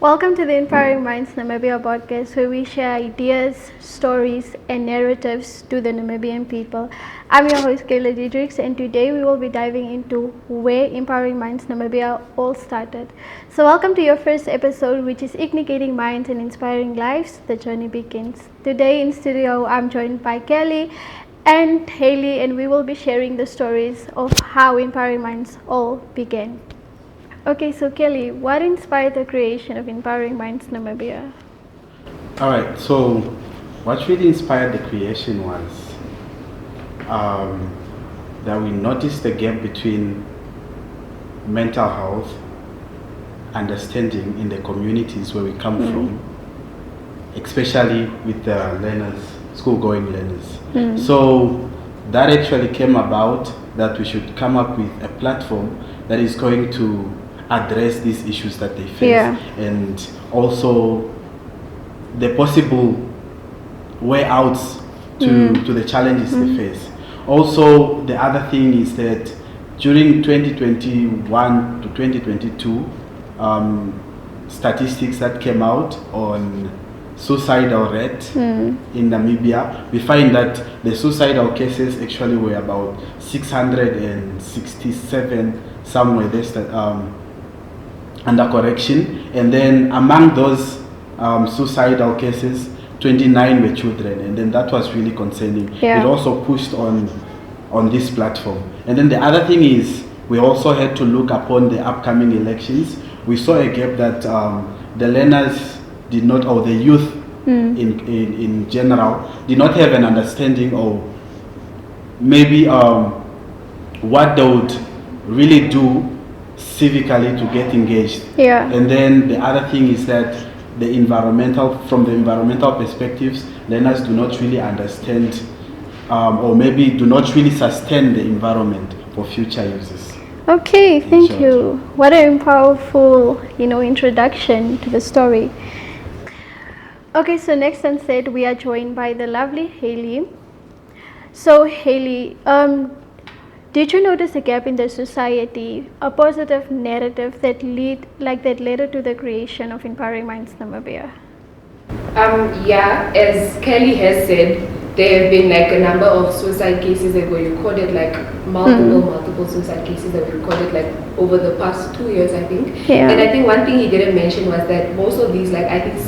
Welcome to the Empowering Minds Namibia Podcast, where we share ideas, stories, and narratives to the Namibian people. I'm your host, Kayla Diedricks, and today we will be diving into where Empowering Minds Namibia all started. So welcome to your first episode, which is Igniting Minds and Inspiring Lives. The journey begins. Today in studio, I'm joined by Kelly and Hayley, and we will be sharing the stories of how Empowering Minds all began. Okay, so Kelly, what inspired the creation of Empowering Minds Namibia? All right, so what really inspired the creation was that we noticed the gap between mental health, understanding in the communities where we come from, especially with the learners, school-going learners. So that actually came about that we should come up with a platform that is going to address these issues that they face, and also the possible way outs to the challenges they face. Also, the other thing is that during 2021 to 2022, statistics that came out on suicidal rate in Namibia, we find that the suicidal cases actually were about 667 somewhere there, under correction, and then among those suicidal cases, 29 were children, and then that was really concerning. It also pushed on this platform. And then the other thing is we also had to look upon the upcoming elections. We saw a gap that the learners did not, or the youth in general, did not have an understanding of maybe what they would really do civically to get engaged. And then the other thing is that from the environmental perspectives, learners do not really understand or maybe do not really sustain the environment for future uses. Okay, thank you. What a powerful, introduction to the story. Okay, so next on set we are joined by the lovely Hayley. So Hayley, did you notice a gap in the society, a positive narrative that led to the creation of Empowering Minds Namibia? As Kelly has said, there have been a number of suicide cases that were recorded, multiple suicide cases that were recorded over the past 2 years, I think. And I think one thing he didn't mention was that most of these, I think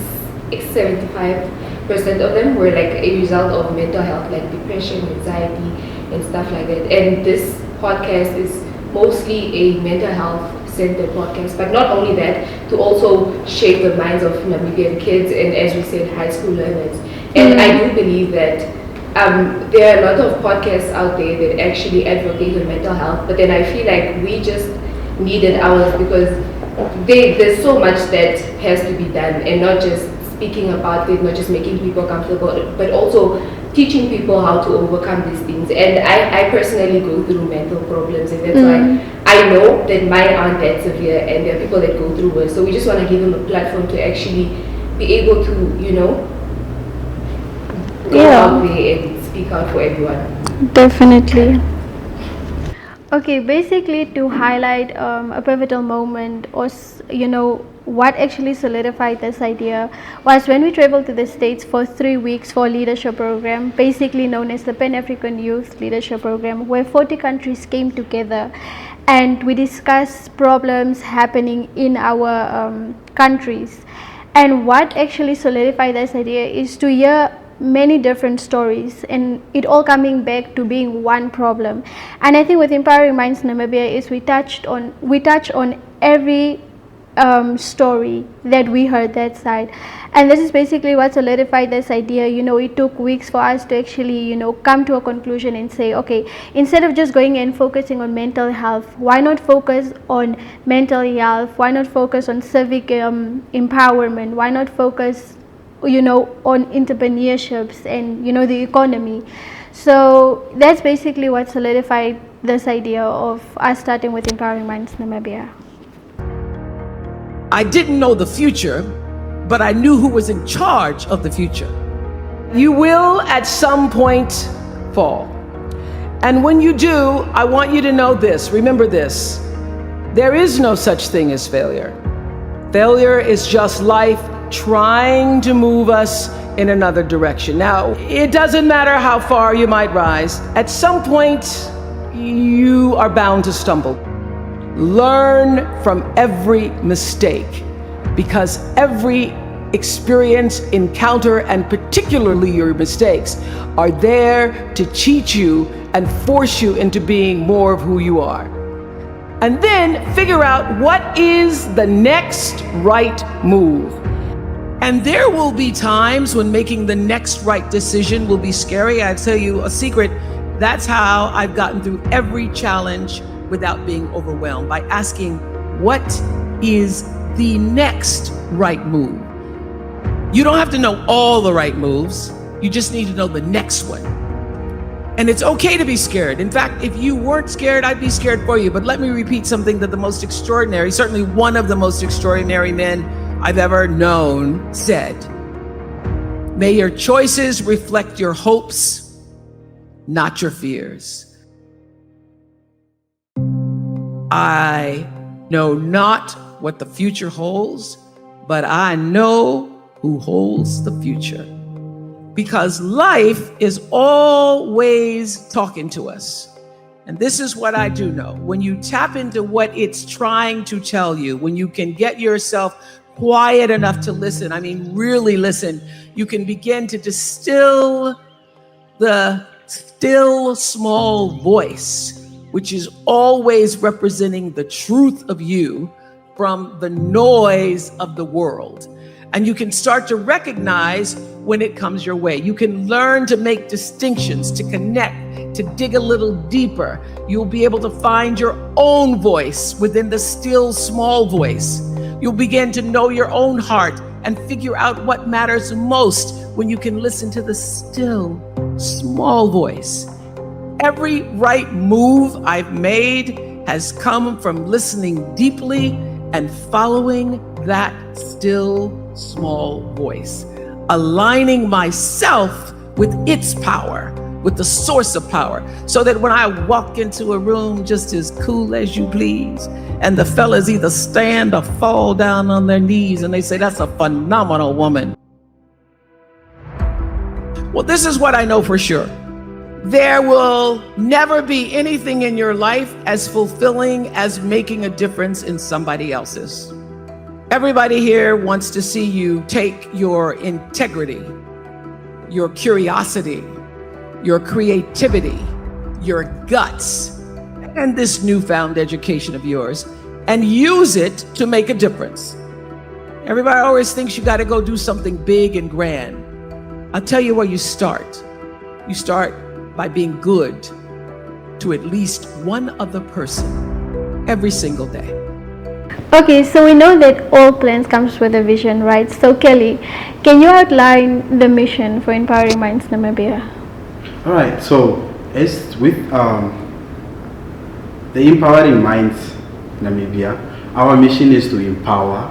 75% of them were a result of mental health, depression, anxiety, and stuff like that. And this podcast is mostly a mental health centered podcast, but not only that, to also shape the minds of Namibian kids and, as we said, high school learners. And I do believe that there are a lot of podcasts out there that actually advocate on mental health, but then I feel like we just needed ours because there's so much that has to be done, and not just speaking about it, not just making people comfortable, but also teaching people how to overcome these things. And I personally go through mental problems, and that's why I know that mine aren't that severe, and there are people that go through worse. So we just want to give them a platform to actually be able to, go out there and speak out for everyone. Definitely. Okay, basically to highlight a pivotal moment, or what actually solidified this idea was when we traveled to the States for 3 weeks for a leadership program, basically known as the Pan-African Youth Leadership Program, where 40 countries came together and we discussed problems happening in our countries. And what actually solidified this idea is to hear many different stories, and it all coming back to being one problem. And I think with Empowering Minds Namibia is we touch on every story that we heard that side, and this is basically what solidified this idea. It took weeks for us to actually come to a conclusion and say, okay, instead of just going and focusing on mental health, why not focus on mental health? Why not focus on civic empowerment? Why not focus on entrepreneurships and the economy? So that's basically what solidified this idea of us starting with Empowering Minds Namibia. I didn't know the future, but I knew who was in charge of the future. You will at some point fall. And when you do, I want you to know this, remember this, there is no such thing as failure. Failure is just life trying to move us in another direction. Now, it doesn't matter how far you might rise. At some point, you are bound to stumble. Learn from every mistake, because every experience, encounter, and particularly your mistakes are there to teach you and force you into being more of who you are. And then figure out what is the next right move. And there will be times when making the next right decision will be scary. I tell you a secret, that's how I've gotten through every challenge without being overwhelmed, by asking, what is the next right move? You don't have to know all the right moves. You just need to know the next one. And it's okay to be scared. In fact, if you weren't scared, I'd be scared for you. But let me repeat something that the most extraordinary, certainly one of the most extraordinary men I've ever known said. May your choices reflect your hopes, not your fears. I know not what the future holds, but I know who holds the future. Because life is always talking to us. And this is what I do know. When you tap into what it's trying to tell you, when you can get yourself quiet enough to listen, I mean, really listen, you can begin to distill the still small voice, which is always representing the truth of you from the noise of the world. And you can start to recognize when it comes your way. You can learn to make distinctions, to connect, to dig a little deeper. You'll be able to find your own voice within the still small voice. You'll begin to know your own heart and figure out what matters most when you can listen to the still small voice. Every right move I've made has come from listening deeply and following that still small voice, aligning myself with its power, with the source of power, so that when I walk into a room just as cool as you please, and the fellas either stand or fall down on their knees and they say, that's a phenomenal woman. Well, this is what I know for sure. There will never be anything in your life as fulfilling as making a difference in somebody else's. Everybody here wants to see you take your integrity, your curiosity, your creativity, your guts, and this newfound education of yours, and use it to make a difference. Everybody always thinks you got to go do something big and grand. I'll tell you where you start. You start by being good to at least one other person every single day. Okay, so we know that all plans comes with a vision, right? So Kelly, can you outline the mission for Empowering Minds Namibia? All right, so as with the Empowering Minds Namibia, our mission is to empower,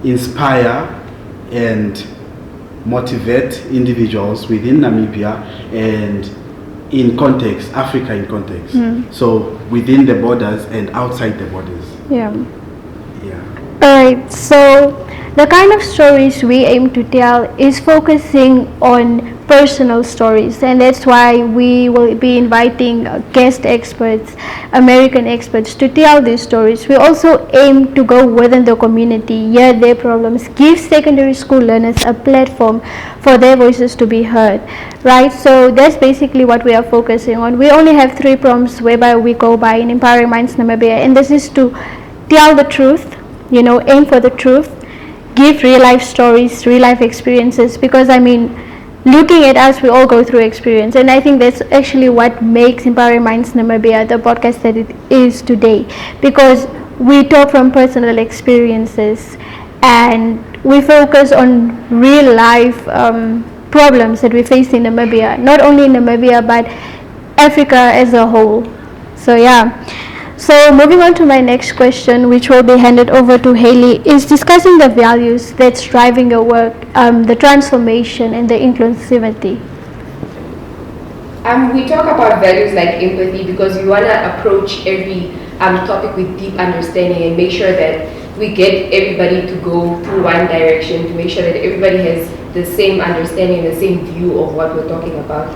inspire, and motivate individuals within Namibia and in context, Africa in context. So within the borders and outside the borders. Yeah. Yeah. Alright, so the kind of stories we aim to tell is focusing on personal stories, and that's why we will be inviting guest experts, American experts, to tell these stories. We also aim to go within the community, hear their problems, give secondary school learners a platform for their voices to be heard, right? So that's basically what we are focusing on. We only have 3 prompts whereby we go by in Empowering Minds Namibia, and this is to tell the truth, aim for the truth, give real life stories, real life experiences, because looking at us, we all go through experience, and I think that's actually what makes Empowering Minds Namibia the podcast that it is today, because we talk from personal experiences and we focus on real life problems that we face in Namibia, not only in Namibia but Africa as a whole. So yeah. So moving on to my next question, which will be handed over to Hayley, is discussing the values that's driving your work, the transformation and the inclusivity. We talk about values like empathy because we want to approach every topic with deep understanding and make sure that we get everybody to go through one direction, to make sure that everybody has the same understanding, the same view of what we're talking about.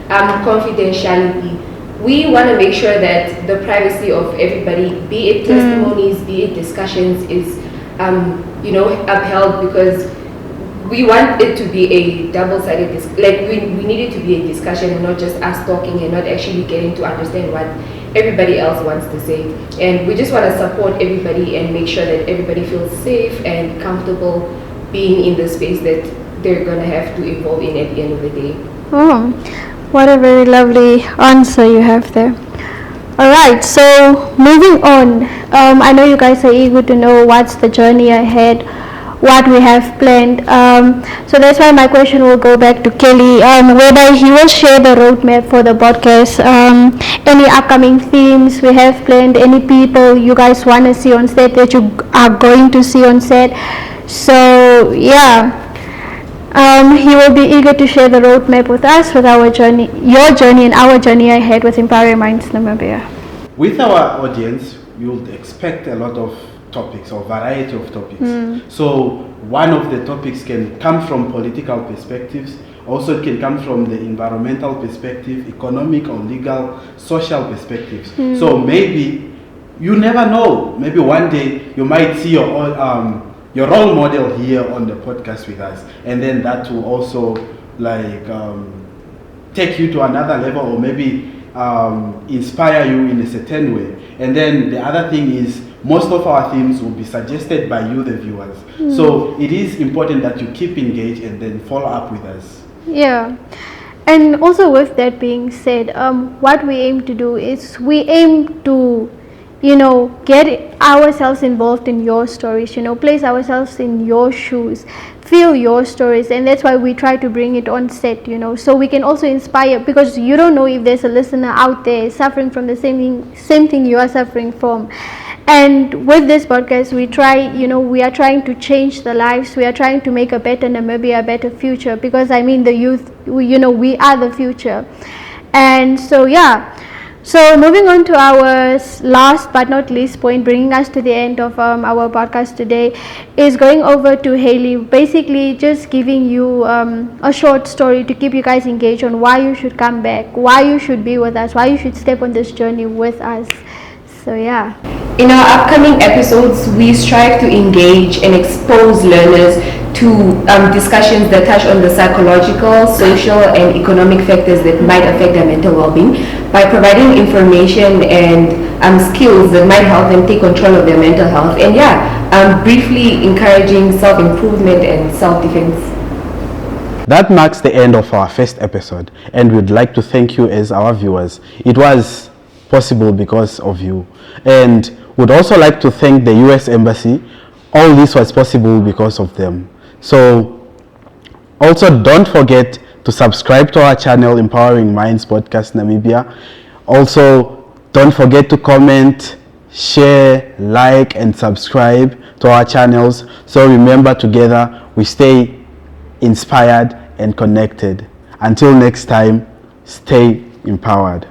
Confidentiality. We want to make sure that the privacy of everybody, be it testimonies, be it discussions, is upheld, because we want it to be a double-sided we need it to be a discussion and not just us talking and not actually getting to understand what everybody else wants to say. And we just want to support everybody and make sure that everybody feels safe and comfortable being in the space that they're going to have to evolve in at the end of the day. Oh, what a very lovely answer you have there. Alright, so moving on, I know you guys are eager to know what's the journey ahead, what we have planned. So that's why my question will go back to Kelly, whereby he will share the roadmap for the podcast, any upcoming themes we have planned, any people you guys want to see on set that you are going to see on set. So yeah, he will be eager to share the roadmap with us, with our journey, your journey and our journey ahead with Empowering Minds Namibia. With our audience, we would expect a lot of topics or variety of topics. So one of the topics can come from political perspectives, also it can come from the environmental perspective, economic or legal, social perspectives. So maybe, you never know, maybe one day you might see your role model here on the podcast with us, and then that will also take you to another level, or maybe inspire you in a certain way. And then the other thing is, most of our themes will be suggested by you, the viewers. So it is important that you keep engaged and then follow up with us. Yeah. And also, with that being said, what we aim to do is we aim to, get ourselves involved in your stories, place ourselves in your shoes, feel your stories, and that's why we try to bring it on set, so we can also inspire, because you don't know if there's a listener out there suffering from the same thing you are suffering from. And with this podcast, we are trying to change the lives. We are trying to make a better Namibia, a better future, because the youth, we are the future. And so, yeah. So moving on to our last but not least point, bringing us to the end of our podcast today, is going over to Hayley, basically just giving you a short story to keep you guys engaged on why you should come back, why you should be with us, why you should step on this journey with us. So yeah. In our upcoming episodes, we strive to engage and expose learners to discussions that touch on the psychological, social, and economic factors that might affect their mental well-being, by providing information and skills that might help them take control of their mental health, and briefly encouraging self-improvement and self-defense. That marks the end of our first episode, and we'd like to thank you as our viewers. It was possible because of you, and would also like to thank the US Embassy. All this was possible because of them. So also don't forget to subscribe to our channel, Empowering Minds Podcast Namibia. Also don't forget to comment, share, like, and subscribe to our channels. So remember, together we stay inspired and connected. Until next time, stay empowered.